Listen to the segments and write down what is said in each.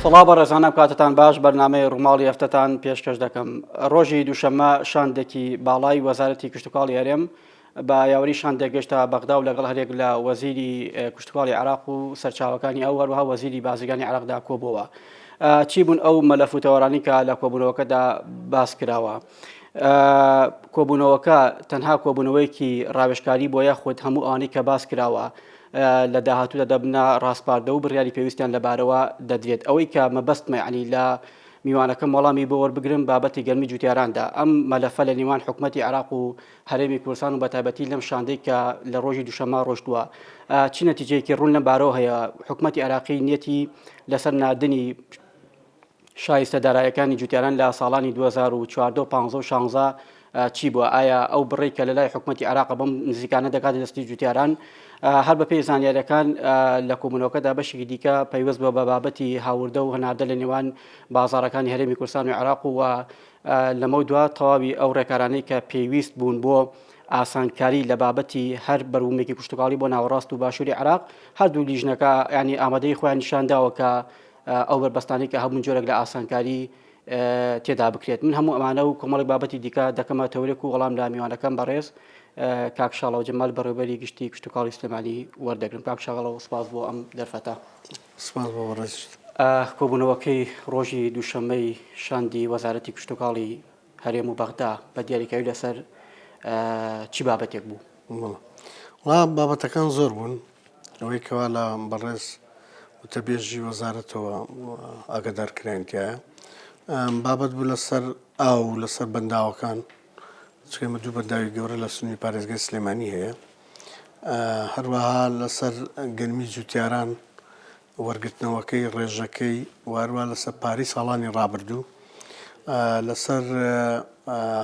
سڵاو بە ڕێزانە کاتتان باش بەرنامەی ڕوماڵی هەفتەتان پێشکەش دەکەم. ڕۆژی دووشەممە شاندێکی باڵای وەزارەتی کشتوکاڵی هەرێم بە یاوەری شاندێک گەشتە بەغدا و لەگەڵ هەرێک لە وەزیری کشتوکاڵی عێراق و سەرچاوەکانی ئەو هەروەها وەزیری بازرگانی عێراقدا کۆبووە. چی بوون ئەو مەلەفوتەوەرانی کە لە کۆبوونەوەکەدا باس کراوە. کۆبوونەوەکە تەنها کۆبوونەوەیەکی ڕاوێژکاری بۆ یاخود هەموو ئەوانەی کە باس کراوە لە داهاتوودا دەبنە ڕاستپاردە و بڕیاری پێویستیان لەبارەوە دەدرێت. ئەوەی کە مەبەستمە یعنی لە میوانەکەم وەڵامی بۆ وەربگرم بابەتی گەرمی جوتیاراندا ئەم مەلەفە لە نێوان حکوومەتی عێراق و هەرێمی کوردستان و بەتایبەتی لەم شاندەی کە لە ڕۆژی دووشەممە ڕۆژتووە چی نەتیجەیەکی ڕوون لەم بارەوە هەیە. حکوومەتی عێراقی نیەتی لەسەر ناردنی شایستە دارایەکانی جوتیاران لە ساڵانی 2014 15 و 16 چی بووە؟ ئایا ئەو بڕێک کە لە لای حکوومەتی عێراق بەم نزیکانە دەکات دەستی جوتیاران هەر بە پێی زانیاریەکان لە کۆبوونەوەکەدا بەشێکی دیکە پەیوەست بە بابەتی هاوردە و هەناردە لە نێوان بازاڕەکانی هەرێمی کوردستان و عێراق و لەمە دووە تەواوی ئەو ڕێکارانەی کە پێویست بوون بۆ ئاسانکاری لە بابەتی هەر بەروومێکی کشتوکاڵی بۆ ناوەڕاست و باشووری عێراق هەردوو لیژنەکە ینی ئامادەی خۆیان نیشانداوە کە ئەو بەربەستانی کە هەموو جۆرێک لە ئاسانکاری تێدا بکرێت. من هەموو ئەمانە و کۆمەڵی بابەتی دیکە دەکەمە تەورێک و وەڵام لە میوانەکەم بەڕێز کاک شاڵاو جەمال بەڕێوەبەری گشتی کشتوکاڵی سلێمانی وەردەگرم. کاک شاڵاو سپاس بۆ ئەم دەرفەتە. سپاس بۆ ڕێز. کۆبوونەوەکەی ڕۆژی دووشەممەی شاندی وەزارەتی کشتوکاڵی هەرێم و بەغدا بە دیاریکراوی لەسەر چی بابەتێک بوو؟ بابەتەکان زۆر بوون. ئەوەی کەوا لە بەڕێز وتەبێژی وەزارەتەوە ئاگادارکرایانتیایە بابەت بوو لەسەر ئاو لەسەر بەنداوەکان چکەمە دوو بەنداوی گەورە لە سنووی پارێزگای سلێمانی هەیە، هەروەها لەسەر گەرمی جوتیاران وەرگرتنەوەکەی ڕێژەکەی وارووا لەسەر پاری ساڵانی ڕابردوو لەسەر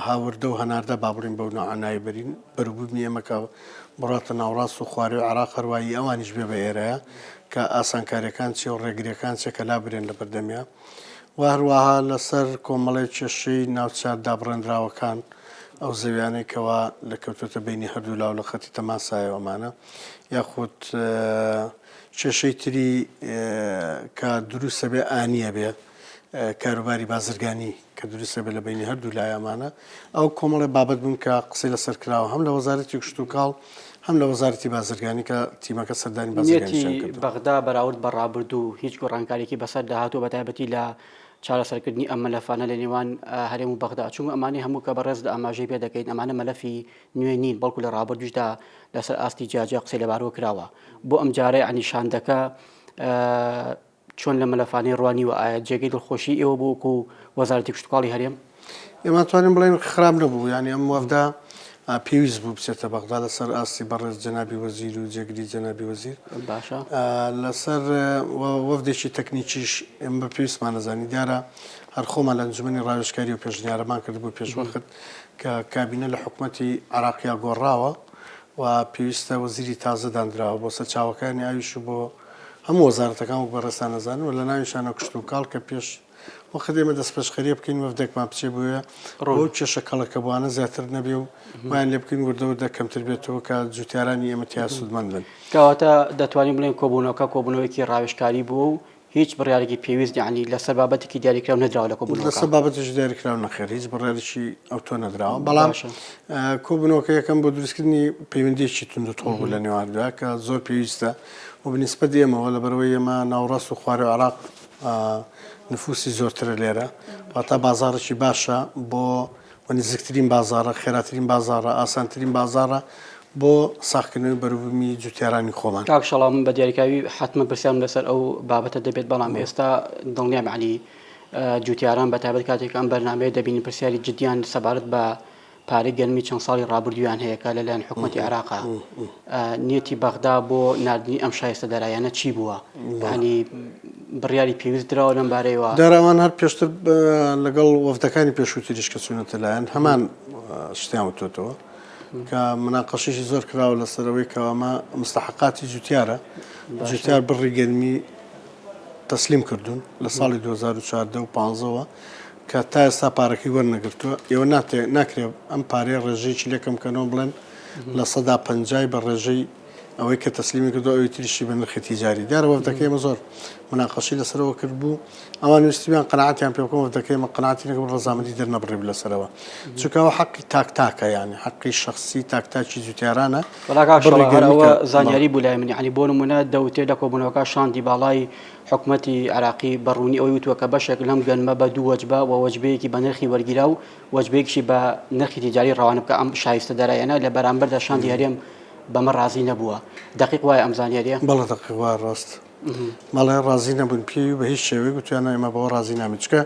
هاوردە و هەناردە بابڕین بەو نەعانایی بەرین بەروبوومی ئێمەکە بڕاتە ناوڕاست و خوارێ و عێراق هەروایی ئەوانیش بێ بە ئێرەیە کە ئاسانکاریەکان چێ و ڕێگریەکان چێکە لا برێن لە بەردەمیە و هەروەها لەسەر کۆمەڵی کێشەی ناوچات دابڕێنراوەکان ئەو زەویانەی کەوا لە کەوتوتە بینی هەردوو لاو لە خەتی تەماسایە ئەمانە یاخود کێشەی تری کە دروستە بێ ئانیە بێ کاروباری بازرگانی کە دروستە بێ لە بینی هەردوو لایەمانە ئەو کۆمەڵی بابەت بوون کە قسەی لەسەر کراوە هەم لە وەزارەتی کشتوکاڵ هەم لە وەزارەتی بازرگانی کە تیمەکە سەردانی بازرگانی بەغدا بەراورد بە ڕابردوو هیچ گۆڕانکاریەکی بەسەر داهاتوو بەتایبەتی لە چارەسەرکردنی ئەم مەلەفانە لە نێوان هەرێم و بەغدا چونکە ئەمانی هەموو کە بەڕێز لە ئاماژەی پێ دەکەین ئەمانە مەلەفی نوێ نین بەڵکو لە ڕابردووشدا لەسەر ئاستی جاجە قسەی لەبارەوە کراوە بۆ ئەم جارەی عنی شاندەکە چۆن لە مەلەفانەی ڕوانیوە ئایا جێگەی دڵخۆشی ئێوە بوو وەکو وەزارەتی کشتوکاڵی هەرێم؟ ئێمە توانین بڵێن خراپ نەبوو، یعنی ئەم وەفدا پێویست بوو بچێتە بەغدا لەسەر ئاستی بەڕێز جەنابی وەزیر و جێگری جەنابی وەزیر باشە لەسەر وەفدێکی تەکنیکیش ئێمە بە پێویستمان نەزانی دیارە هەر خۆمان لە ئەنجومەنی ڕاوێژکاری و پێشنیارەمان کردبوو پێشوەخت کە کابینە لە حکوومەتی عێراقیا گۆڕاوە و پێویستە وەزیری تازە دانراوە بۆ سەرچاوەکانی ئاویش و بۆ هەموو وەزارەتەکان و بەڕێستان نەزانن و لە ناویشانە کشتوکاڵ کە پێش وەخت ئێمە دەست پێشخەریە بکەین وەفدێکمان بچێ بووە ڕۆ کێشە کەڵەکە بوانە زیاتر نەبێ و وایان لێ بکەین وردەوردە کەمتر بێتەوە کە جوتیارانی ئێمە تیا سوودمەند بن. کەواتە دەتوانین بڵێن کۆبوونەوەکە کۆبوونەوەیەکی ڕاوێژکاری بووە و هیچ بڕیارێکی پێویست یعنی لەسەر بابەتێکی دیاریکراو نەدراوە لە کۆبوونەوەکە. لەسەر بابەتێکی دیاریکراو نەخێر هیچ بڕیارێکی ئەو تۆ نەدراوە، بەڵام کۆبوونەوەکە یەکەم بۆ دروستکردنی پەیوەندیەکی تونند و تۆڵ بوو لە نێواندا کە زۆر پێویستە و بنسبەت ئێمەوە لەبەرەوەی ئێمە ناوڕاست و خوارێ و عێراق نفوسی زۆرترە لێرە واتە بازاڕێکی باشە بۆ نزیکترین بازاڕە خێراترین بازاڕە ئاسانترین بازاڕە بۆ ساختکردنەوەی بەروبوومی جوتیارانی خۆمان. کاک شاڵاو من بە دیاریکراوی حتممە پرسیارم لەسەر ئەو بابەتە دەبێت بەڵام ئێستا دڵنیام عنی جوتیاران بەتایبەت کاتێک ئەم بەرنامەیە دەبینی پرسیاری جدیان سەبارەت بە پارەی گەرمی چەند ساڵی ڕابردوویان هەیە کە لەلایەن حکوومەتی عێراقا نیەتی بەغدا بۆ نردنی ئەم شایستە دارایانە چی بووە؟ ینی بڕیاری پێویست درراوە لەم بارەیەوە داراوان هەر پێشتر لەگەڵ وەفدەکانی پێشووتریش کە چوونەتە لایەن هەمان شتیان وتۆتەوە کە مناقەشێکی زۆر کراوە لەسەرەوەی کەوامە مستحقاتی جوتیارە جوتیار بڕی گەرمی تەسلیم کردوون لە ساڵی 2014 و 15ەوە کە تا ئێستا پارەکەی وەرنەگرتووە ئێوە ناکرێت ئەم پارەیە ڕێژەیەکی لێکم کەنەوە بڵێن لە 150 بە ڕێژەی ئەوەی کە تەسلیمی کردو ئەوی تریشی بە نرخی تیجاری دیارە وەفدەکەیمە زۆر مناقەشی لەسەرەوە کرد بوو ئەوان ویستیان قەناعەتیان پێ بکەم وەفدەکەیمە قەناعەتی نەکەم ڕەزامەندی دەرنەبڕێ لەسەرەوە چونکە حەقی تاکتاکە یعنی حەقی شخصی تاکتاکی جوتیارانە ئەوە زانیاری بوو لای من یعنی بۆ نمونە دەوتێ لە کۆبوونەوەکە شاندی باڵای حکوومەتی عراقی بەڕوونی ئەوەی وتووە کە بەشێک لەم گەنمە بە دوو وەجبە و وەجبەیەکی بە نرخی وەرگیرا و وەجبەیەکیشی بە نرخی تیجاری ڕەوانە بکە ئەم شایستە دەرایەنە لە بەرامبەردا شاندی هەرێم بەمە ڕازی نەبووە دقیق وایە ئەم زانیاریە بەڵێ دقیق وایە ڕاست مەڵێ ڕازی نەبوون پێی بە هیچ شێوەیە گوتیانە ئێمە بەوە ڕازی نامێت چکە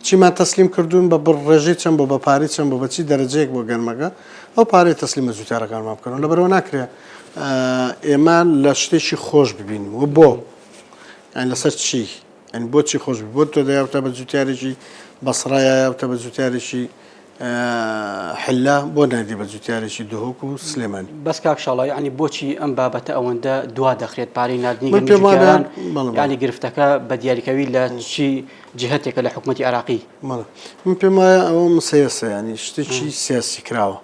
چیمان تەسلیم کردوون بە ڕێژەی چەند بۆ بە پارەی چەند بۆ بەچی دەرەجەیەک بۆ گەنمەکە ئەو پارەی تەسلیمە زووتارەکانمان بکەن لەبەرەوە ناکرێ ئێمە لە شتێکی خۆش ببینیم و بۆ ئەین لەسەر چی ئەین بۆچی خۆش بۆ تۆ دەیاوتە بە جوتیارێکی بەسڕایەوتە بە جوتیارێکی حلا بۆ نادی بە جوتیارێکی دهۆک و سلێمانی بەس کاک شاڵاو ینی بۆچی ئەم بابەتە ئەوەندە دوا دەخرێت پارەی نردنی گەنجوتیاران ینی گرفتەکە بە دیاریکەوی لە چی جهتێکە لە حکوومەتی عراقی من پێم وایە ئەوە مسەیەسە ینی شتێکی سیاسی کراوە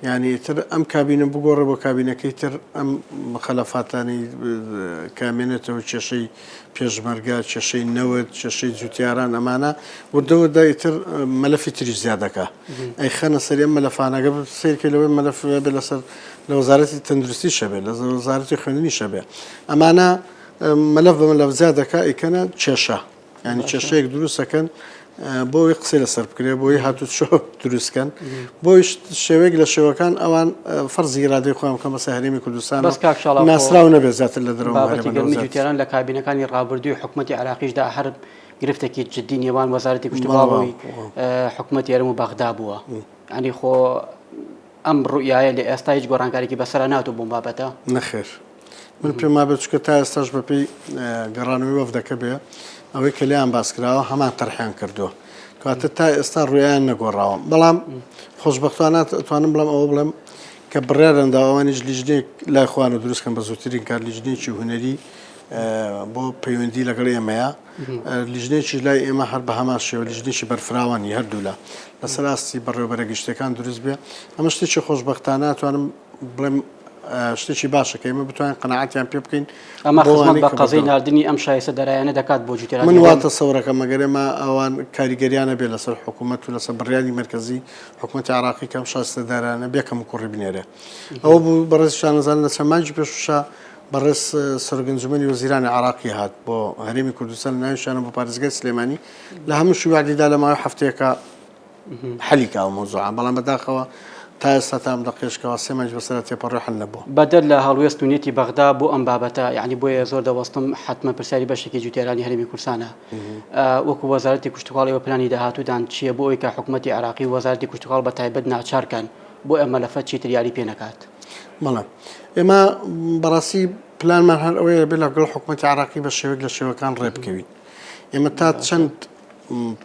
یعنی تر ئەم کابینە بگۆڕێ بۆ کابینەکەی تر ئەم خەلەفاتانی کامێنێتەوە کێشەی پێشمەرگە کێشەی نەوت کێشەی جوتیاران ئەمانە وردەوەدا ئیتر مەلەفی تریش زیادەکە ئەی خەنە سەری ئەم مەلەفانەکە سیرکە لەوەی مەلەف بێ لەسەر لە وەزارەتی تەندروستی شەبێ لە وەزارەتی خوێندنی شەبێ ئەمانە مەلەف بە مەلەف زیادەکە ئیکەنە کێشە ینی کێشەیەک دروستەکەن بۆی قسەی لەسەر بکرێ بۆی هاتوو شۆ دروستکەن بۆی شێوەیەک لە شێوەکان ئەوان فەرزی ڕادەی خۆیان بکەن بەسەر هەرێمی کوردستان ناسراو نەبێت زیاتر لە دەرەوەجوتیاران لە کابینەکانی ڕابردووی حکوومەتی عراقیشدا هەر گرفتێکی جددی نێوان وەزارەتی کشتوکاڵی حکوومەتی هەرێم و بەغدا بووە ینی خۆ ئەم ڕوئایە لە ئێستا هیچ گۆڕانکاریی بەسەر ناتوو بۆم بابەتە نەخێر من پێم وابێت چکە تا ئێستاش بەپێی گەڕانەوەی وەفدەکە بێ ئەوەی کە لیان باسکراوە هەمان تەرحیان کردووە کاتە تا ئێستا ڕویان نەگۆڕاوە بەڵام خۆشبەختانە ئەتوانم بڵم ئەوە بڵێم کە بڕیارەندا ئەوانیش لیژنێک لای خوانە دروستکەن بە زووترین کار لیژنێکی هونەری بۆ پەیوەندی لەگەڵ ئێمەیە لیژنێکی لای ئێمە هەر بە هەمان شێوە لیژنێکی بەرفراوانی هەردوو لە لەسەر ئاستی بەڕێوەبەرە گشتەکان دروست بێ ئەمە شتێکی خۆشبەختانە ئەتوانم بڵێم شتێکی باشە کە ئێمە بتوانین قەناعەتیان پێ بکەین ئەمە خزمەت بە قەزەی نردنی ئەم شایستە دەرایانە دەکات بۆ جوتیاران من واتە سەورەکە مەگەر ئێمە ئەوان کاریگەریانە بێ لەسەر حکوومەت و لەسەر بڕیاری مرکزی حکوومەتی عراقی کەم شایستە دارانە بێکەم کوڕی بنێرێ ئەوە بوو بەڕێز شانەزان لە چەند مانگی پێشوشە بەڕێز سەرۆکگەنجومەنی وەزیرانی عراقی هات بۆ هەرێمی کوردستان لە ناویشانە بۆ پارێزگای سلێمانی لە هەموو شوواردیدا لە ماوەی هەفتەیەکە حەلی کاوە مۆزوعە بەڵام بەداخەوە تا ئێستا تام دەقێشکەوە سێ مانگ بەسەر تێپەڕۆی حەل نەبووە بەدەر لە هەڵوێست و نێتی بەغدا بۆ ئەم بابەتە یعنی بۆیە زۆر دەوەستم حتممە پرسیاری بەشێکی جوتیارانی هەرێمی کوردستانە وەکو وەزارەتی کشتوکاڵی پلانی داهاتوودان چییە بۆ ئەوی کە حکوومەتی عراقی وەزارەتی کشتوکاڵ بە تایبەت ناچارکەن بۆ ئەم مەلەفە چیتر یاری پێ نەکات بەڵێ ئێمە بەڕاستی پلانمان هەر ئەوەیە بێ لەگەڵ حکوومەتی عراقی بە شێوەیەک لە شێوەکان ڕێبکەوین ئێمە تا چەند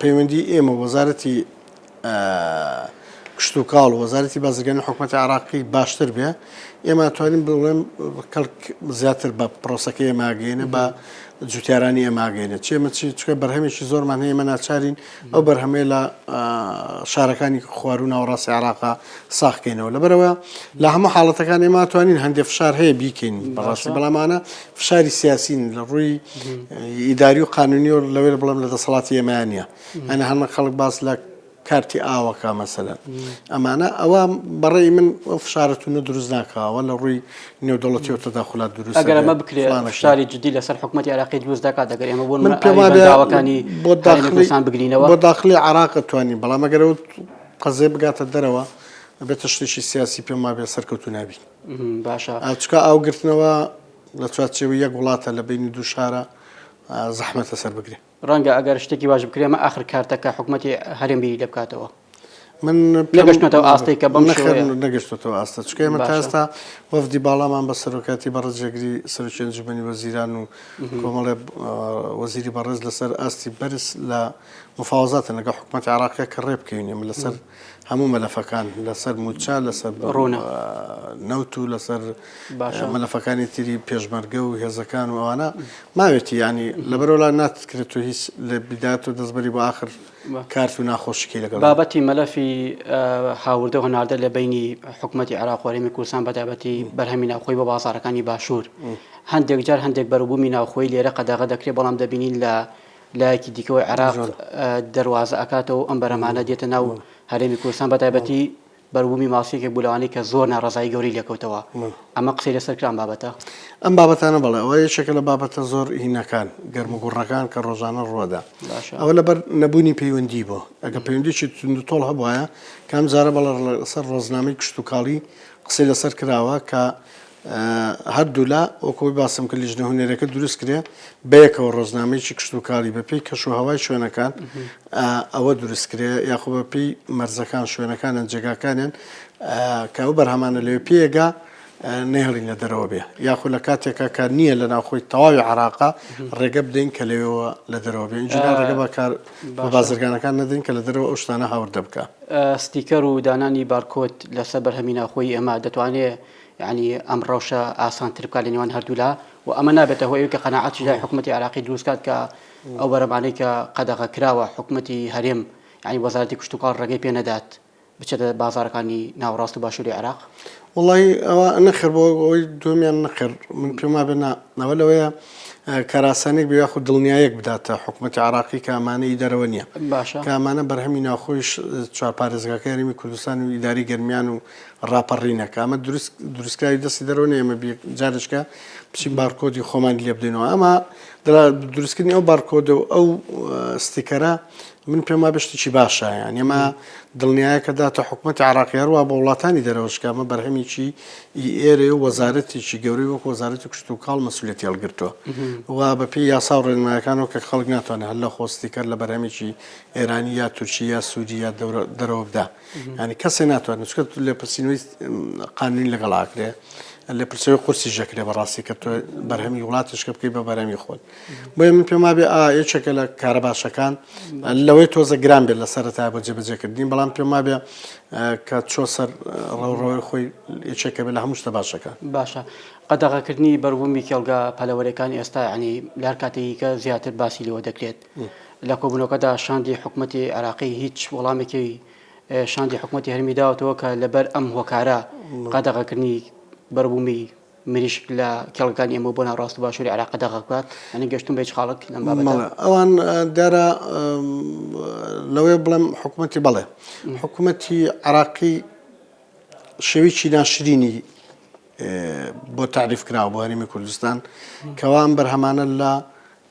پەیوەندی ئێمە وەزارەتی كشتوكاڵ وەزارەتی بازرگانی حکوومەتی عراقی باشتر بێ ئێمە توانین بڵێم کەڵک زیاتر بە پرۆسەکەی ئێماگەینە بە جوتیارانی ئێماگەینە چێمە چکە بەرهەمێکی زۆرمان هەیە ئێمە ناچارین ئەو بەرهەمەیە لە شارەکانی خواروون ناوەڕاستی عراقا ساخکەینەوە لەبەرەوە لە هەموو حاڵەتەکان ئێمە توانین هەندێک فشار هەیە بیکەین بەڕاستی بەڵامانە فشاری سیاسین لە ڕووی ئیداری و قانونی و لەوێ بڵێم لە دەسەڵاتی ئێمەیان نییە ئەنە هەمە خەڵک باس لە کارتی ئاوەکە مەسەلەن ئەمانە ئەوە بەڕێی من فشارەتونە دروست ناکەوە لە ڕووی نێودەوڵەتی و تەداخولات دروست ئەگەر ئەمە بکرێت فشاری جدی لەسەر حکوومەتی عراقی دروست دەکات دەگەر ئێمە بۆ داواکانی بۆ بگرینەوە بۆ داخلی عراق توانین بەڵام ئەگەرەوە قەزێ بگاتە دەرەوە بێتە شتێکی سیاسی پێم وابێ سەرکەوتو نابین باشە چکە ئاوگرتنەوە لە چوارچێوەی یەک وڵاتە لە بینی دوو شارە زەحمەتە سەر بگرێ ڕەنگە ئەگەر شتێکی باش بکرێمە ئاخر کارتەکە حکوومەتی هەرێم بیری لێ بکاتەوە من نەگەشتێتەوە ئاستەی کە بەم نەگەشتێتەوە ئاستە چکە ئێمە تا ئێستا وەفدی باڵامان بە سەرۆکاتی بەڕێزجێگری سەرۆکی ئەنجومەنی وەزیران و کۆمەڵێ وەزیری بەڕێز لەسەر ئاستی بەرز لە مفاوەزاتە لەگەڵ حکوومەتی عراقیە کە ڕێ بکەوین ئێمە لەسەر هەموو مەلەفەکان لەسەر موچا لەسەر نەوت و لەسەر مەلەفەکانی تری پێشمەرگە و هێزەکان و ئەوانە ماوێتی ینی لەبەرەوە ناتکرێت و هیچ لە بیدات و دەستبەری بۆ ئاخر کارت و ناخۆشیی لەگەڵ بابەتی مەلەفی هاوردە و هەناردە لە بینی حکوومەتی عێراق و هەرێمی کوردستان بەتایبەتی بەرهەمی ناوخۆی بە بازاڕەکانی باشوور هەندێک جار هەندێک بەروبوومی ناوخۆی لێرە قەدەغە دەکرێت بەڵام دەبینین لە لایەکی دیکەوەی عێراق دەواازە ئەکاتەوە ئەم بەرەمانە دێتە ناو هەرێمی کوردستان بەتایبەتی بەروبوومی ماسیەکێک بولەوانی کە زۆر ناڕزایی گەوری لێکەوتەوە ئەمە قسەی لەسەر کران بابەتە ئەم بابەتانە بەڵێ ئەوە یەکێکە لە بابەتە زۆر هینەکان گەرموگوڕەکان کە ڕۆژانە ڕوەدا ئەوە لەبەر نەبوونی پەیوەندی بۆ ئەگە پەیوەندیی توندتۆڵ هەبووایە کام جارە بەڵە لەسەر ڕۆژنامەی کشتوکاڵی قسەی لەسەر کراوە کە هەردوو لا وەکەوەی باسم کە لیژنە هونێرەکە دروست کرێ بەیەکەوە ڕۆژنامەیەکی کشتوکاڵی بەپێی کەشوهەوای شوێنەکان ئەوە دروست کرێ یاخۆ بەپێی مەرزەکان شوێنەکانیان جێگاکانیان کە ئەو بەرهەمانە لەوێ پێیەگا نێهڵین لە دەرەوە بێ یاخۆ لە کاتێکە کار نییە لە ناوخۆی تەواوی عێراقا ڕێگە بدەین کە لەوێەوە لە دەرەوە بێ ئینجا ڕێگە بە کار بە بازرگانەکان نەدەین کە لە دەرەوە ئەو شتانە هاوردە بکە ستیکەر و دانانی بارکۆت لەسەر بەرهەمی ناوخۆی ئێمە دەتوانێت یعنی ئەم ڕەوشە ئاسانتر بکات لە نێوان هەردوولا و ئەمە نابێتە هۆی کە قەناعەتی لای حکوومەتی عێراقی دروست کات کە ئەو بەرەمانەی کە قەدەغە کراوە حکوومەتی هەرێم یعنی وەزارەتی کشتوکاڵ ڕێگەی پێ نەدات بچێتە بازارەکانی ناوەڕاست و باشووری عێراق وڵی ئەوە نەخر بۆ ئەوی دومیان نەخر من پێما بێ نەوە لەوەیە کاراسانێک بێ یاخود دڵنیایەک بداتە حکوومەتی عێراقی کە ئەمانەی دەرەوە نییە کە ئەمانە بەرهەمی ناوخۆی چوار پارێزگاکە هەرێمی کوردستان و ئیداری گەرمیان و ڕاپەڕینەکە ئەمە دروستکراوی دەستی دەرەوە نیە ئێمە جارشکە بچین بارکۆدی خۆمان لێ بدەینەوە ئەمە دروستکردنی ئەو بارکۆدە و ئەو ستیکەرە من پێم وایە شتێکی باشە یان ئێمە دڵنیایەکە داتە حکوومەتی عێراقی هەروە بە وڵاتانی دەرەوەشکە ئەمە بەرهەمێکی ئێرە و وەزارەتێکی گەورەی وەکو وەزارەتی کشتوکاڵ مەسئولیەتی هەڵگرتووە و بەپێی یاسا و ڕێنمایەکانەوە کە خەڵک ناتوانێت هەر لە خۆ ستیکەر لە بەرهەمێکی ئێرانی یا تورکی یا سووری یا دەرەوە بدا ینی کەسێ ناتوانێت چکە لێ پرسینەوەی قانونی لەگەڵاکرێ لە پرسەوەی قورسی ژەکرێ بەڕاستی کە تۆ بەرهەمی وڵاتشکە بکەی بە بەرهەمی خۆت بۆیە من پێم وابێ یەکێکە لە کارە باشەکان لەوەی تۆزە گران بێت لە سەرەتا بۆ جێبەجێکردنی بەڵام پێم وابێ کە چۆ سەر ڕەوڕەوەی خۆی یەکێکە بێت لە هەموو شتە باشەکان باشە قەدەغەکردنی بەروبوومی کێڵگا پەلەوەرەکانی ئێستا ینی لار کاتێکی کە زیاتر باسی لەوە دەکرێت لە کۆبوونەکەدا شاندی حکوومەتی عێراقی هیچ وەڵامێکی شاندی حکوومەتی هەرمی داوەتەوە کە لەبەر ئەم هۆکارە قەدەغەکردنی بەروبوومی مریشک لە کێڵگەکانی ئێمە بۆ ناوڕاست و باشووری عێراق قەدەغە بکات ئەنی گەشتم بە خاڵک لەم بابەتە ئەوان دیارە لەوەی بڵێم حکوومەتی بەڵێ حکوومەتی عێراقی شێوەیەکی ناشرینی بۆ تعریف کراوە بۆ هەرێمی کوردستان کەوا ئەم بەرهەمانە لە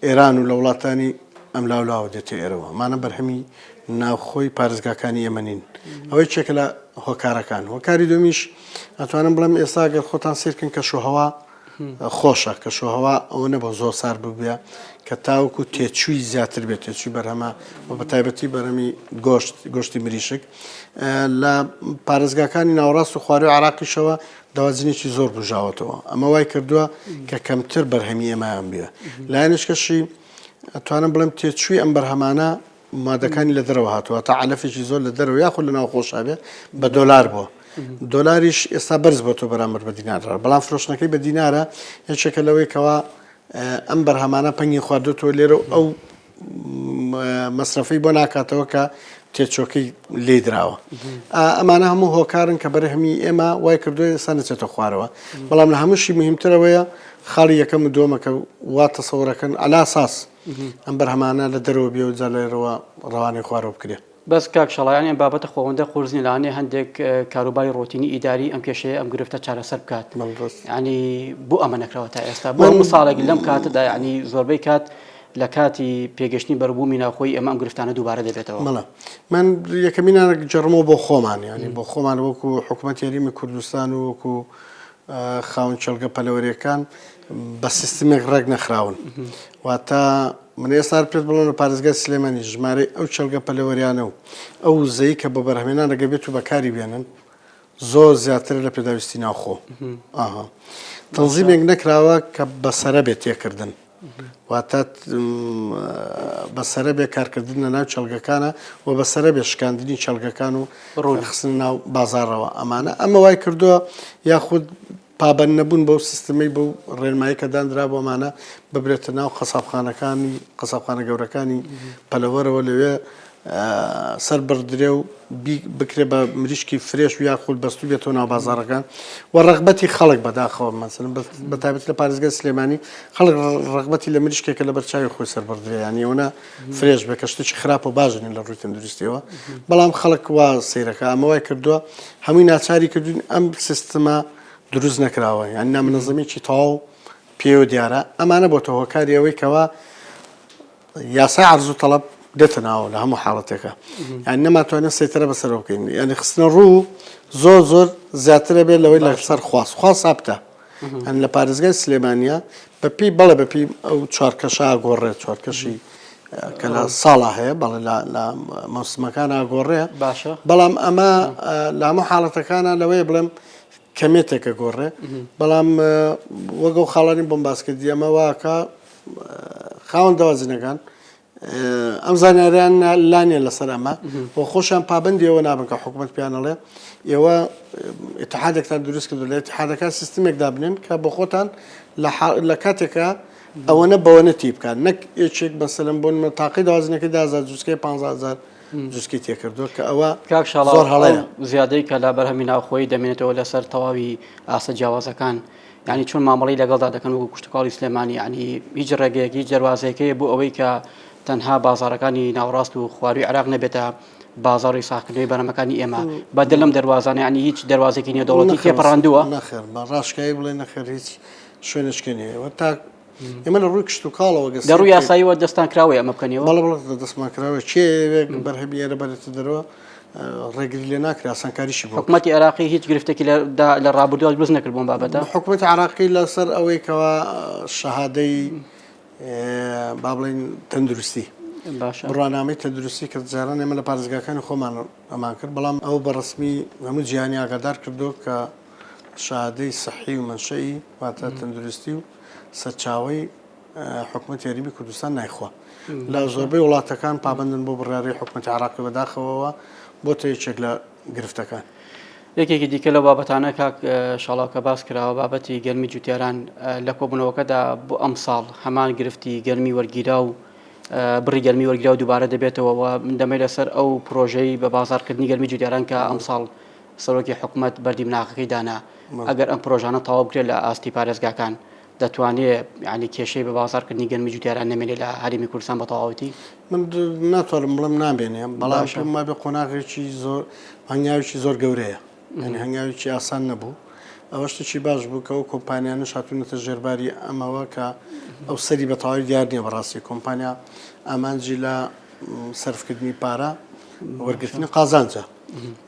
ئێران و لە وڵاتانی ئەم لاولاوە دێتە ئێرەوە ئەمانە بەرهەمی ناوخۆی پارێزگاکانی ئێمە نین ئەوەی چێکە لە هۆکارەکان هۆکاری دومیش ئەتوانم بڵێم ئێستا گەر خۆتان سیرکن کە شوهەوا خۆشە کە شوهەوا ئەوە نەبە زۆر سار ببێ کە تاوەکو تێچووی زیاتر بێت تێچووی بەرهەمە و بە تایبەتی بەرهەمی گۆشتی مریشک لە پارێزگاکانی ناوەڕاست و خواردی عێراقیشەوە داوازنێکی زۆر بژاوەتەوە ئەمە وای کردووە کە کەمتر بەرهەمی ئێمەیان بێ لایەنشکەشی ئەتوانم بڵێم تێچووی ئەم بەرهەمانە مادەکانی لە دەرەوە هاتووە تا علەفێکی زۆر لە دەرەوە یاخود لە ناو خۆشابێ بە دۆلار بووە دۆلاریش ئێستا بەرز بۆ تۆ بەرامبەر بە دینارە بەڵام فرۆشتنەکەی بە دینارە یەکێکە لەوەی کەوا ئەم بەرهەمانە پەنگی خواردوتەوە لێرە ئەو مەسرەفەی بۆ ناکاتەوە کە تێچۆکەی لێ دراوە ئەمانە هەموو هۆکارن کە بەرهەمی ئێمە وای کردووە ئێستا نەچێتە خوارەوە بەڵام لە هەمووشی مهمترەوەیە خاڵی یەکەم و دووەمەکە وا تەسەوڕەکەن ئەلا ساس ئەم بەرهەمانە لە دەرەوە بێ و جا لێرەوە ڕەوانەی خوارەوە بکرێت بەس کاک شەڵایان بابەتە خۆوەندە خورزنی لاانێ هەندێک کاروباری ڕۆتینی ئیداری ئەم کێشەیە ئەم گرفتە چارەسەر بکات ینی بۆ ئەمە نەکراوە تا ئێستا بۆ مساڵێکی لەم کاتەدا ینی زۆربەی کات لە کاتی پێگەشتنی بەروبوومی ناوخۆی ئەمە ئەم گرفتانە دووبارە دەبێتەوە مەڵە من یەکەمینانە جەڕمەوە بۆ خۆمان ینی بۆ خۆمان وەکو حکوومەتی هەرێمی کوردستان و وەکو خاون چەلگە پەلەوەریەکان بە سیستمێک ڕێک نەخراون واتە من ئێستا پێت بڵێن لە پارێزگای سلێمانی ژمارەی ئەو چەلگە پەلەوەریانە و ئەو وزەی کە بە بەرهەمێنان دەگەبێت و بەکاری بێنن زۆر زیاتر لە پێداویستی ناوخۆ تەنزیمێک نەکراوە کە بەسەرە بێت تێکردن واتە بەسەرە بێ کارکردن لە ناو چەلگەکانە و بەسەرە بێ شکاندنی چەلگەکان و ڕۆخستن ناو بازارەوە ئەمە وای کردووە یاخود پابەند نەبوون بەو سیستەمەی بەو ڕێنمایی کە دانرا بۆمانە ببرێتە ناو قەسابخانەکانی قەسابخانە گەورەکانی پەلەوەرەوە لەوێ سەر بردرێ و بکرێ بە مریشکی فرێش و یاخود بەستو بێتەوە ناو بازارەکان و ڕغبەتی خەڵک بەداخەوە مەسەڵەن بەتایبەتی لە پارێزگای سلێمانی خەڵک ڕغبەتی لە مریشکێکە لە بەرچاوی خۆی سەر بردرێ یانی ئەوە فرێش بێ کە شتێکی خراپ و باشن لە ڕووی تەندروستیەوە بەڵام خەڵک وا سەیرەکە ئەمە وای کردووە هەمووی ناچاری کردوین ئەم سیستەمە دروست نەکراوە یان نامنەظەمێکی تەواو پێوە دیارە ئەمانە بۆتە هۆکاری ئەوەی کەوا یاسای عەرز و تەڵەب دێتە ناوە لە هەموو حاڵەتێکە یان نەماتوانێت سەیترە بەسەرەوە بکەین یعنی خستنە ڕوو زۆر زیاترە بێت لەوەی لەسەر خواست سابتە ئەن لە پارێزگای سلێمانیە بەپی بەڵێ بەپی ئەو چوارکەشە ئاگۆڕێت چوارکەشی کە لە ساڵا هەیە بەڵێ لە مەوسمەکان ئاگۆڕێ بەڵام ئەمە لە هەموو حاڵەتەکانە لەوەی بڵێم کەمێتێکە گۆڕێ بەڵام وەگەڵ خاڵانی بۆم باسکردی ئەمە واکە خاوەن دەوازینەکان ئەم زانیاریان لانێ لەسەر ئەمە بۆ خۆشیان پابندی ئەوە نابن کە حکوومەت پیانەڵێ ئێوە ئیتحادێکتان دروست کردو لە ئیتحادەکان سیستمێک دابنێن کە بۆ خۆتان لە کاتێکە ئەوەنە بەوەنە تی بکەن نەک یەکێک مەسەلەن بۆن تاقی دەوازنەکەی 10,000 جوسکەی 15,000 جوسکی تێکردووە کە ئەوە کاک شاڵاو هەڵەیە زیادەی کە لە بەرهەمی ناوخۆی دەمێنێتەوە لەسەر تەواوی ئاسە جیاوازەکان یعنی چۆن مامەڵی لەگەڵدا دەکەن وەکو کشتوکاڵی سلێمانی ینی هیچ ڕێگەیەکی جەروازەیەکەیە بۆ ئەوەی کە تەنها بازارەکانی ناوڕاست و خواروی عراق نەبێتە بازاڕی ساختنەوەی بەرەمەکانی ئێمە بەدڵ لەم دەواازانە ینی هیچ دەواازێکی نیە دەوڵەتی تێپەڕاندووە نەخێر بە ڕاشکایی بڵێ نەخێر هیچ شوێنشکێنەوە تا ئێمە لە ڕووی کشتوکاڵەوە گەست دەڕووی یاساییەوە دەستان کراوەیە ئەمە بکەنەوە بەڵێ دەستمان کراوە چێوێک بەرهەمی ئێرە بەرێتە دەرەوە ڕێگری لێ ناکرا ئاسانکاریشی بۆ حکوومەتی عراقی هیچ گرفتێکی لە ڕابردووە دروست نەکرد بۆم بابەتە حکوومەتی عراقی لەسەر ئەوەی کەوا شەهادەی با بڵێن تەندروستی بڕوانامەی تەندروستی کە جاران ئێمە لە پارێزگاکانی خۆمان ئەمان کرد بەڵام ئەو بەڕسمی هەموو جیهانی ئاگادار کردو کە شەهادەی سەحی و منشەی واتە تەندروستی و سەرچاوەی حکوومەتی هەرێمی کوردستان نایخوا لە زۆربەی وڵاتەکان پابندن بۆ بڕیاری حکوومەتی عراقی بەداخەوەەوە بۆ تا یەکێک لە گرفتەکان یەکێکی دیکە لەو بابەتانە کاک شاڵاو کە باس کراوە بابەتی گەرمی جوتیاران لە کۆبوونەوەکەدا بۆ ئەم ساڵ هەمان گرفتی گەرمی وەرگیرا و بڕی گەرمی وەرگرا و دووبارە دەبێتەوە من دەمەی لەسەر ئەو پرۆژەی بە بازارکردنی گەرمی جوتیاران کە ئەم ساڵ سەرۆکی حکوومەت بەردی مناقەکەی دانا ئەگەر ئەم پرۆژانە تەواو بکرێت لە ئاستی پارێزگاکان دەتوانێت ینی کێشەی بە بازارکردنی گەرمی جوتیاران نەمێنێت لە هەرێمی کوردستان بە تەواوەتی من ناتوانم بڵم نامێنێ بەڵام ما بێ قۆناغێکی زۆر هەنگاوێکی زۆر گەورەیە ینی هەنگاوێکی ئاسان نەبوو ئەوە شتێکی باش بوو کە ئەو کۆمپانیانە هاتوونەتە ژێرباری ئەمەوە کە ئەو سەری بە تەواوی دیار نییە بەڕاستی کۆمپانیا ئامانجی لە سەرفکردنی پارە وەرگرتنی قازانجە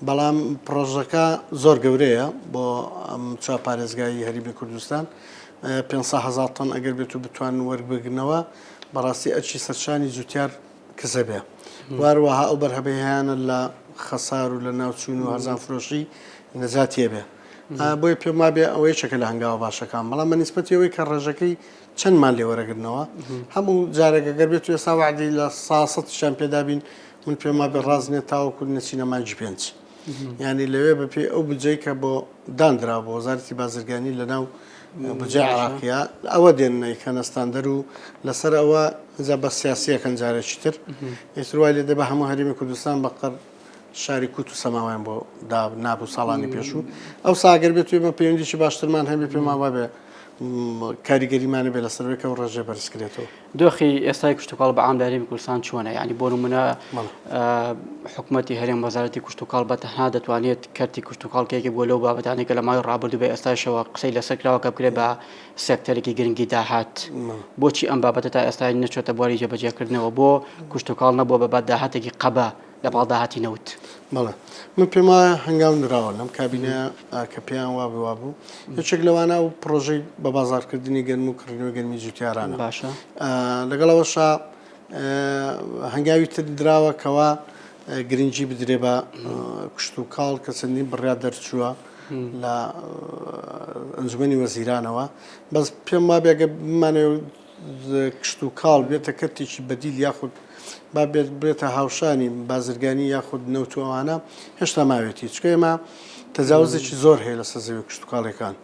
بەڵام پرۆژەکە زۆر گەورەیە بۆ ئەم چوار پارێزگایی هەرێمی کوردستان 500,000 تن ئەگەر بێت و بتوان وەربگرنەوە بەڕاستی ئەچی سەرشانی جوتیار کەسە بێ واروەها ئەو بەرهەبەیانە لە خەسار و لە ناوچوون و هەرزان فرۆشی نەجاتیە بێ بۆیە پێم وابێ ئەوەی چەکە لە هەنگاوە باشەکان بەڵام بە نیسبەتی ئەوەی کە ڕێژەکەی چەندمان لێوەرەگرنەوە هەموو جارێکە گەر بێت و ئێستا وعدی لە 100شان پێدابین من پێم وابێ ڕازنێت تاوەکو نەچینە مانجی 5 یعنی لەوێ بەپێ ئەو بجەی کە بۆ دانرا بۆ وەزارەتی بازرگانی لە ناو بجێ عراقیە ئەوە دێنەی کەنەستاندەر و لەسەر ئەوە جا بە سیاسیەکەن جارێکی تر ئێتر وای لێ دەبە هەموو هەرێمی کوردستان بەقەر شاری کوت و سەماویان بۆ نابوو ساڵانی پێشوو ئەو ساگەر بێت ئێمە پەیوەندیی باشترمان هەبێ پێم وابێ کاریگەریمانە بێ لەسەرەوەی و ڕێژێ بەرزکرێتەوە دۆخی ئێستای کشتوکاڵ بە عام لە هەرێمی کوردستان چۆنە ینی بۆ نمونە حکوومەتی هەرێم وەزارەتی کشتوکاڵ بە تەنها دەتوانێت کەرتی کشتوکاڵکێکی بۆ لەو بابەتانێکە لە ماوەی ڕابردوو بێ ئێستاشەوە قسەی لەسەر کراوەکە بکرێت بە سێکتەرێکی گرنگی داهات بۆچی ئەم بابەتە تا ئێستا نەچۆتە بواری جێبەجێکردنەوە بۆ کشتوکاڵ نەبووە بە داهاتێکی قەبە لە باڵداهاتی نەوت بەڵێ من پێم وایە هەنگاو نراوە لەم کابینە کە پێیان وا بوو یەکێک لەوانە و پرۆژەی بە بازارکردنی گەرم و کردنەوەی گەرمی جوتیارانە باشە لەگەڵەوەشا هەنگاوی تر دراوە کەوا گرنگی بدرێ بە کشتوکاڵ کە چەندین بڕیا دەرچووە لە ئەنجومەنی وەزیرانەوە بەس پێم وابێ ئەگە بمانەوە کشتوکاڵ بێتە کەرتێکی بەدیل یاخود با بێتە هاوشانی بازرگانی یاخود نەوتوانە هێشتا ماوێتی چکە ئێمە تەجاوزێکی زۆر هەیە لەسەر زەوی کشتوکاڵەکان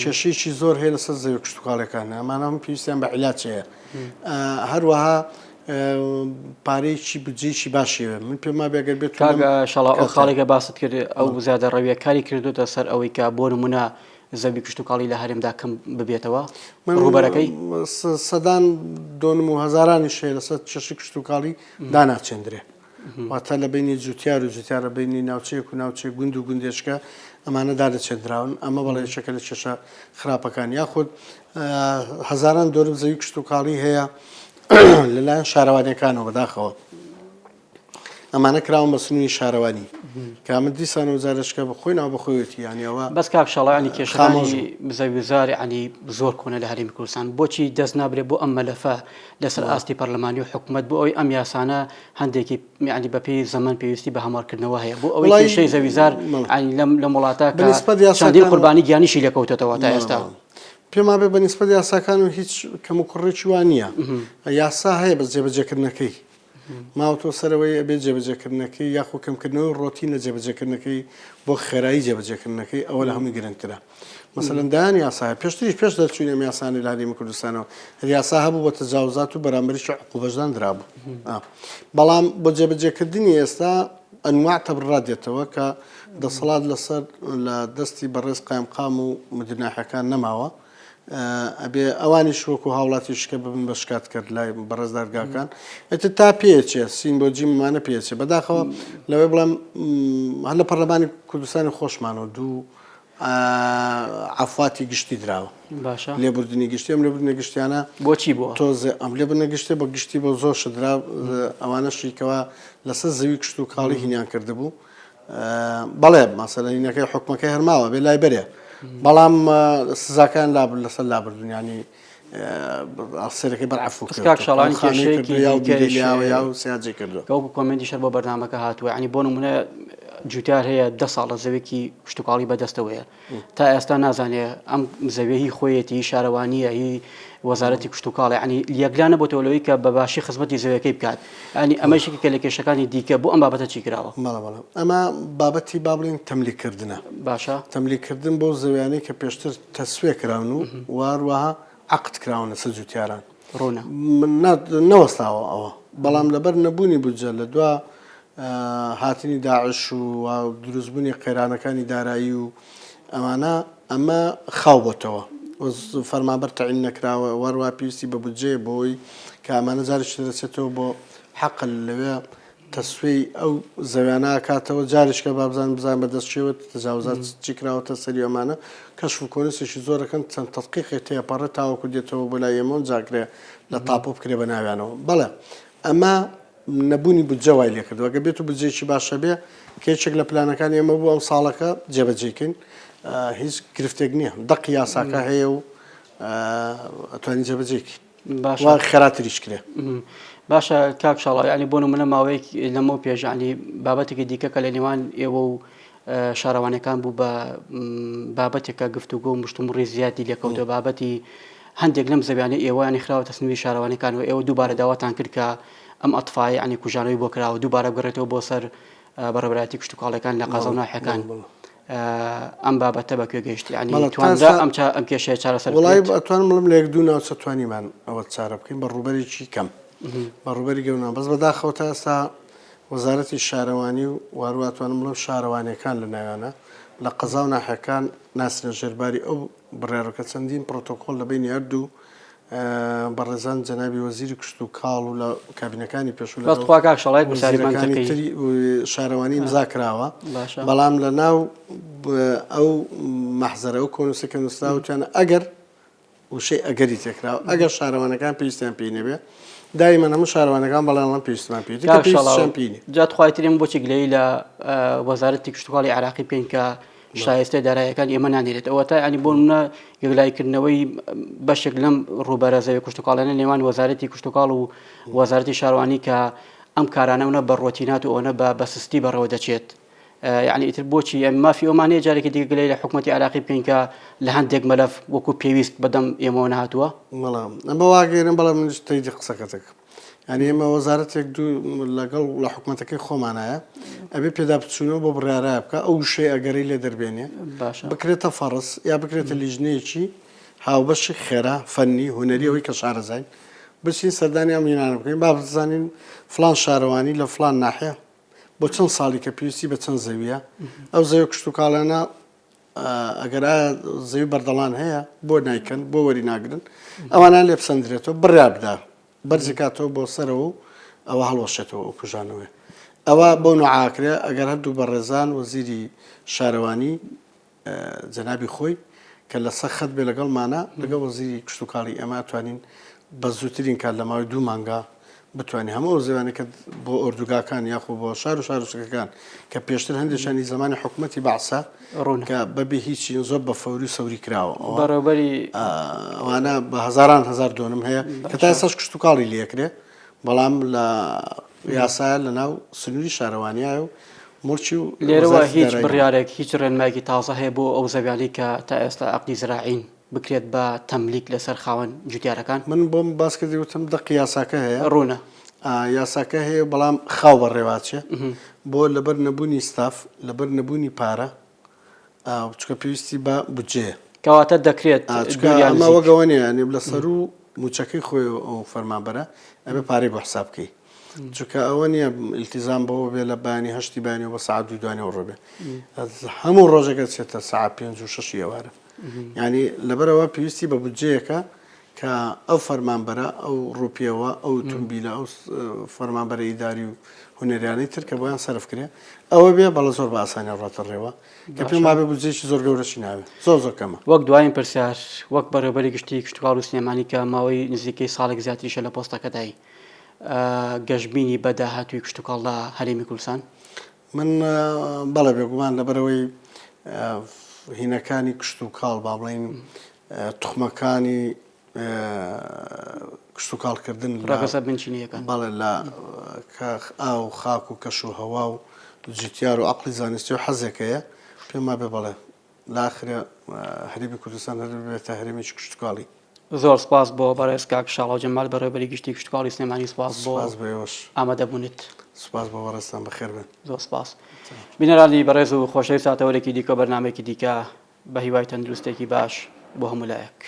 کێشەیەکی زۆر هەیە لەسەر زەوی کشتوکاڵەکان ئەمانە پێویستیان بە عیلاج هەیە هەروەها پارەیەکی بجێکی باشیوە من پێم بێگەر بێت شاڵاو ئەو خاڵێکە باست کرد ئەو زیادە ڕەویە کاری کردوتە سەر ئەوەی کە بۆ نمونە زەوی کشتوکاڵی لە هەرێمدا کەم ببێتەوە ڕوبەرەکەی سەدان دۆنم و هەزارانی شێ لەسەر چێشی کشتوکاڵی داناچێندرێ واتە لە بینی جوتیار و جوتیارە بینی ناوچەیەک و ناوچەی گوند و گوندێشکە ئەمانە دادەچێنراون ئەمە بەڵێ یەکێکە لە کێشە خراپەکان یاخود هەزاران دۆرم زەوی کشتوکاڵی هەیە لەلایەن شارەوانیەکانەوە بەداخەوە ئەمانە کراون بە سنووی شارەوانی کە من دیسانە وزارشکە بە خۆی ناو بەخۆیەتی یانیەوە بەس کاک شاڵایانی کێشەکانی زەویزار ینی زۆر کۆنە لە هەرێمی کوردستان بۆچی دەست نابرێت بۆ ئەم مەلەفە لەسەر ئاستی پەرلەمانی و حکوومەت بۆ ئەوەی ئەم یاسانە هەندێکی ینی بەپێی زەمان پێویستی بە هەمارکردنەوە هەیە بۆ ئەوەی کێشەی زەویزار لە وڵاتە چەندین قوربانی گیانیشی لێکەوتێتەوە تا ئێستا پێما بێ بە نیسبەت یاساکان و هیچ کەم و کوڕێکی وان نییە یاسا هەیە بە جێبەجێکردنەکەی ماوەتۆ سەرەوەی ئەبێت جێبەجێکردنەکەی یاخۆ کەمکردنەوەی ڕۆتین لە جێبەجێکردنەکەی بۆ خێرایی جێبەجێکردنەکەی ئەوە لە هەمووی گرنگترە مەسەلەن دایان یاسایە پێشتریش پێش دەچوونە ئەم یاسانی لە هەرێمی کوردستانەوە یاسا هەبوو بە تەجاوزات و بەرامبەریشی عقوبەشدان درابوو بەڵام بۆ جێبەجێکردنی ئێستا ئەنواع تەبڕات دێتەوە کە دەسەڵات لەسەر لە دەستی بەڕێز قایمقام و مدناحەکان نەماوە ئەبێ ئەوانیش وەکو هاوڵاتیشکە ببن بە شکات کرد لای بەڕێز دەرگاکان ئێتر تا پێچێ سین بۆ جیممانە پێچێ بەداخەوە لەوێ بڵێم هەر لە پەرلەمانی کوردستانی خۆشمانەوە دوو عفواتی گشتی دراوە لێبوردنی گشتی ئەم لێبوردنی گشتیانە بۆچی بووە تۆزێ ئەم لێبوردنە گشتی بۆ گشتی بۆ زۆر شدرا ئەوانە شیکەوە لەسەر زەوی کشتوکاڵی هینیان کردبوو بەڵێ مەسەلەینەکەی حکومەکەی هەرماوە بێ لای بەرێ بەڵام سزاکان لەسەر لابردون ینی سەرەکەی بەرعەفو کاک شاڵانی کێشەیەکی یا سیاجی کردو کەوەکو کۆمنتی شەر بۆ بەرنامەکە هاتووە ینی بۆ نمونە جوتیار هەیە 10 ساڵ لە زەوێکی کشتوکاڵی بەدەستەوەیە تا ئێستا نازانێ ئەم زەوێ هی خۆیەتی شارەوانیە هی وەزارەتی کشتوکاڵی ینی یەکلانە بۆ تۆلەوەی کە بە باشی خزمەتی زەوەکەی بکات ینی ئەمەشێکە لە کێشەکانی دیکە بۆ ئەم بابەتە چی کراوە ئەمە بابەتی با بڵین تەملیکردنە باشە تەملیکردن بۆ زەویانەی کە پێشتر تەسوێ کراون و واروەها عقد کراونە سەر جوتیاران ڕوونە نەوەستاوە ئەوە بەڵام لەبەر نەبوونی بودجە لە دوا هاتنی داعش و دروستبوونی قەیرانەکانی دارایی و ئەمانە ئەمە خاو بۆتەوە فەرمانبەر تەعین نەکراوە وەروە پێویستی بە بودجێ بۆی کە ئەمانە جارێک دەچێتەوە بۆ حەقل لەوێ تەسوێی ئەو زەویانە کاتەوە جاریشکە بابزان بزان بەدەستچێوە تەجاوزات چی کراوەتە سەری ئەمانە کەشف و کۆنسێکی زۆرەکەن چەند تەدقیقی تێپەڕە تاوەکو دێتەوە بۆ لای ئێمە جاکرێ لە تاپۆ بکرێ بە ناویانەوە بەڵێ ئەمە نەبوونی بودجە وای لێ کردووە گە بێت و بودجێکی باشە بێ کێچێک لە پلانەکانی ئێمە بوو ئەم ساڵەکە جێبەجێکن هیچ گرفتێک نییە دەق یاساکە هەیە و ئەتوانین جێبەجێکی خێراتریش کرێ باشە کاک شاڵاو ینی بۆ نمونە ماوەیەک لەمە پێش ینی بابەتێکی دیکە کە لە نێوان ئێوە و شارەوانەکان بوو بە بابەتێکە گفتوگۆ و مشتومڕی زیادی لێکەوتە بابەتی هەندێک لەم زەویانە ئێوەیانی خراوەتە سنووی شارەوانەکانەوە ئێوە دووبارە داواتان کرد کە ئەم ئەتفای ینی کوژانەوەی بۆ کراوە دووبارە بگەڕێتەوە بۆ سەر بەڕێبەتی کشتوکاڵەکان لە قازە و ناحیەکان ئەم بابەتە بەکوێ گەیشتی ینی توانرا ئەم کێشەیە چارەسەر وڵای ئەتوانم بڵم لە یەک دوو ناوچە توانیمان ئەوە چارە بکەین بە ڕوبەرێکی کەم بەڕوبەری گەونە بەس بەداخەوە ئێستا وەزارەتی شارەوانی و وارواتوانم بڵم شارەوانیەکان لە ناویانە لە قەزا و ناحیەکان ناسنە ژێرباری ئەو بڕێڕەکە چەندین پرۆتۆکۆل لە بینی هەردوو بەڕێزان جەنابی وەزیری کشتوکاڵ و لە کابینەکانی پێشوو شارەوانی ئیمزا کراوە بەڵام لە ناو ئەو مەحزەرە ئەو کۆنووسەکە نووسراوتیانە ئەگەر وشەی ئەگەری تێکراوە ئەگەر شارەوانەکان پێویستیان پێی نەبێ دایمە هەموو شارەوانەکان بەڵام پێویستمان پێی جات خوایترێن بۆچی گلەی لە وەزارەتی کشتوکاڵی عراقی پێین کە شایستە دارایەکان ئێمە نانێرێت ئەوە تا ینی بۆ منە یەکلایکردنەوەی بەشێک لەم ڕووبەرە زەوی کشتوکاڵانە نێوان وەزارەتی کشتوکاڵ و وەزارەتی شارەوانی کە ئەم کارانەونە بە ڕۆتینات و ئەوەنە بە سستی بەڕەوە دەچێت یعنی ئیتر بۆچی ئەم مافی ئەومانەیە جارێکی دیگە گلەی لە حکوومەتی عراقی بکەین کە لە هەندێک مەلەف وەکو پێویست بەدەم ئێمەوە نهاتووە بەڵام ئەمە واگەێنم بەڵام منش تەیدی قسەکەتێک ینی ئێمە وەزارەتێک دوو لەگەڵ لە حکوومەتەکەی خۆمانایە ئەبێ پێدا بچوونەوە بۆ بڕیارە بکە ئەو شەی ئەگەری لێ دەربێنێ بکرێتە فەڕس یا بکرێتە لیژنەیەکی هاوبەشی خێرا فەنی هونەری ئەوەی کە شارەزای بچین سەردانی ئەم میوانە بکەین با بزانین فلان شارەوانی لە فلان ناحیە بۆ چەند ساڵی کە پێویستی بە چەند زەویە ئەو زەوی کشتتوکاڵانە ئەگەر زەوی بەردەڵان هەیە بۆ نیکەن بۆ وەری ناگرن ئەوانان لێ بسەندرێتەوە بڕیا بدا بەرزکاتەوە بۆ سەرەوە و ئەوە هەڵۆشێتەوە ئەو کوژانەوە ئەوە بۆ نوعاکرێ ئەگەر هەردوو بەڕێزان وەزیری شارەوانی جەنابی خۆی کە لە سەر خەت بێ لەگەڵمانە لەگەڵ وەزیری کشتتوکاڵی ئەمە توانین بە زووترین کات لە ماوەی 2 مانگا بتوانین هەموو زێوانەکە بۆ ئۆردوگاکان یاخۆ بۆ شار و شارۆچکەکان کە پێشتر هەندێکشانی زمانی حکوومەتی بەعسا کە بەبێ هیچی زۆر بە فەوری سەوری کراوە بەڕێوەبەری ئەوانە بە هەزاران هەزار دۆنم هەیە کە تا ئێستاش کشتتوکاڵی لێکرێ بەڵام لە یاسایە لە ناو سنووری شارەوانیایە و مڵکی و لێرەوە هیچ بڕیارێک هیچ ڕێنمایەکی تازە هەیە بۆ ئەو زەویانی کە تا ئێستا عەقدی زراعین بکرێت بە تەملیک لەسەر خاوەن جوتیارەکان من بۆم باس کردی وتم دەق یاساکە هەیە ڕوونە یاساکە هەیە بەڵام خاو بە ڕێواچێ بۆ لەبەر نەبوونی ستاف لەبەر نەبوونی پارە چکە پێویستی بە بجێ کەواتە دەکرێت ئەمە وەگەوەنیە لە سەر و موچەکەی خۆی ئەو فەرمانبەرە ئەبێ پارەی بۆ حساب بکەی چونکە ئەوە نییە ئیلتیزام بەوە بێ لە بانی هەشتی بانیەوە بە سعات 2 دوانەوە ڕۆبێ هەموو ڕۆژێکە چێتە سعات 5 و 6 ئێوارە یعنی لەبەرەوە پێویستی بە بودجەیەکە کە ئەو فەرمانبەرە ئەو ڕوپیەوە ئەو تومبیلە ئەو فەرمانبەرە ئیداری و هونەریانەی تر کە بۆیان سەرفکرێ ئەوە بێ بەڵە زۆر بە ئاسانی ڕاتە ڕێوە کە پێم وابێ بودجەیەکی زۆر گەورەشی ناوێ زۆر کەمە وەک دوایین پرسیار وەک بەڕێوەبەری گشتی کشتتوکاڵ و سلێمانی کە ماوەی نزیکەی ساڵێک زیاتریشە لە پۆستەکەدای گەشتبینی بە داهاتووی کشتتوکاڵ لە هەرێمی کوردستان من بەڵێ بێگومان لەبەرەوەی هینەکانی کشتتوکاڵ با بڵێن توخمەکانی کشتتوکاڵکردن ڕەگەزە بنچینیەکان بەڵێ لە ئاو خاک و کەش و هەوا و جیتیار و عەقڵی زانستی و حەزێکەیە پێم وابێ بەڵێ لاخرە هەرێمی کوردستان هەبێتە هەرێمێکی کشتتوکاڵی زۆر سپاس بۆ بەڕێز کاک شاڵاو جەمال بەڕێوەبەری گشتی کشتتوکاڵی سلێمانی سپاس بۆ ئامادەبوونت سپاس بۆ بەڕێستان بەخێر بن زۆر سپاس بینەرانی بەڕێز و خۆشەویست ساتەوەرێکی دیکە بەرنامێکی دیکە بە هیوای تەندروستێکی باش بۆ هەموو لایەک